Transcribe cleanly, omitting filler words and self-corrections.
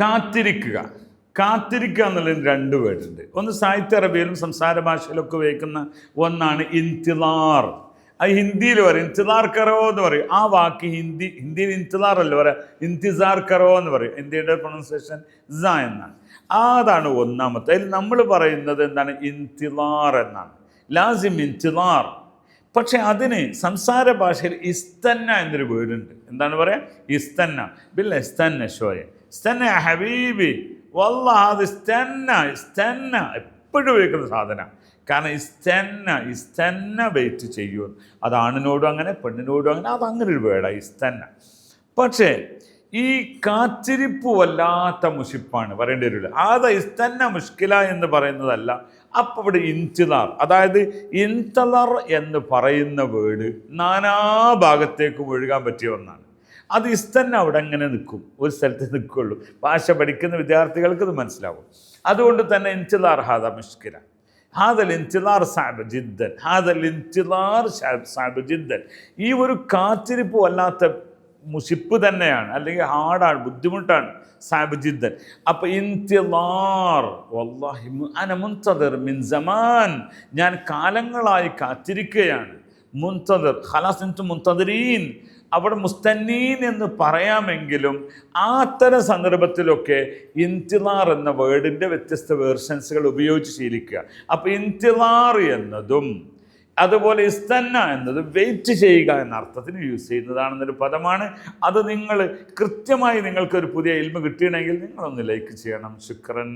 കാത്തിരിക്കുക. കാത്തിരിക്കുക എന്നുള്ളതിന് രണ്ട് വേർഡുണ്ട്. ഒന്ന് സാഹിത്യ അറബിയിലും സംസാര ഭാഷയിലൊക്കെ ഉപയോഗിക്കുന്ന ഒന്നാണ് ഇന്തിലാർ. അത് ഹിന്ദിയിൽ പറയും ഇന്തിലാർ കറോ എന്ന് പറയും. ആ വാക്ക് ഹിന്ദിയിൽ ഇന്തിലാർ അല്ല പറയാം, ഇന്തിസാർ കറോ എന്ന് പറയും. ഇന്ത്യയുടെ പ്രൊണൗൺസിയേഷൻ സ എന്നാണ്. അതാണ് ഒന്നാമത്തെ. അതിൽ നമ്മൾ പറയുന്നത് എന്താണ്? ഇന്തിലാർ എന്നാണ്. ലാസിം ഇന്തിലാർ. പക്ഷെ അതിന് സംസാര ഭാഷയിൽ ഇസ്തന്ന എന്നൊരു വേർഡുണ്ട്. എന്താണ് പറയാ? ഇസ്തന്ന. ബില്ല ഇസ്തന്ന ഷോയ, ഇസ്തന്ന ഹബീബി, വല്ലാഹ് ഇസ്തന്ന. ഇസ്തന്ന എപ്പോഴും ഉപയോഗിക്കുന്ന സാധന. കാരണം ഇസ്തന്ന വെയിറ്റ് ചെയ്യൂ. അത് ആണിനോടും അങ്ങനെ പെണ്ണിനോടും അങ്ങനെ, അതങ്ങനെ ഒരു വേർഡാണ് ഇസ്തന്ന. പക്ഷേ ഈ കാത്തിരിപ്പ് വല്ലാത്ത മുഷിപ്പാണ്, പറയേണ്ടി വരില്ല. അത് ഇസ്തന്ന മുഷ്കില എന്ന് പറയുന്നതല്ല. അപ്പം ഇവിടെ ഇന്തിലാർ, അതായത് ഇൻതലർ എന്ന് പറയുന്ന വേർഡ് നാനാഭാഗത്തേക്കും ഒഴുകാൻ പറ്റിയ ഒന്നാണ്. അത് ഇസ്തന്ന അവിടെ അങ്ങനെ നിൽക്കും, ഒരു സ്ഥലത്ത് നിൽക്കുള്ളൂ. ഭാഷ പഠിക്കുന്ന വിദ്യാർത്ഥികൾക്ക് ഇത് മനസ്സിലാവും. അതുകൊണ്ട് തന്നെ ഇന്തിലാർ ഹാദ മുഷ്കില, ഹാദൽ ഇന്തിലാർ സാബ് ജിദ്ദൻ, ഹാദൽ ഇന്തിലാർ സാബ് ജിദ്ദൻ. ഈ ഒരു കാത്തിരിപ്പ് വല്ലാത്ത മുഷിപ്പ് തന്നെയാണ്, അല്ലെങ്കിൽ ഹാർഡാണ്, ബുദ്ധിമുട്ടാണ്. സാബ് ജിദ്ദൻ. അപ്പം ഇന്തിലാർ, വല്ലാഹി അന മുൻതദിർ മിൻ സമാൻ, ഞാൻ കാലങ്ങളായി കാത്തിരിക്കുകയാണ്. മുൻതദിർ ഖലാസ് അൻതും മുൻതദിരീൻ, അവിടെ മുസ്തന്നീൻ എന്ന് പറയാമെങ്കിലും അത്തരം സന്ദർഭത്തിലൊക്കെ ഇന്തിലാർ എന്ന വേർഡിൻ്റെ വ്യത്യസ്ത വേർഷൻസുകൾ ഉപയോഗിച്ച് ശീലിക്കുക. അപ്പോൾ ഇന്തിലാർ എന്നതും അതുപോലെ ഇസ്തന്ന എന്നത് വെയിറ്റ് ചെയ്യുക എന്ന അർത്ഥത്തിന് യൂസ് ചെയ്യുന്നതാണെന്നൊരു പദമാണ്. അത് നിങ്ങൾ കൃത്യമായി നിങ്ങൾക്കൊരു പുതിയ ഇൽമ കിട്ടിയണമെങ്കിൽ നിങ്ങളൊന്ന് ലൈക്ക് ചെയ്യണം. ശുക്രൻ.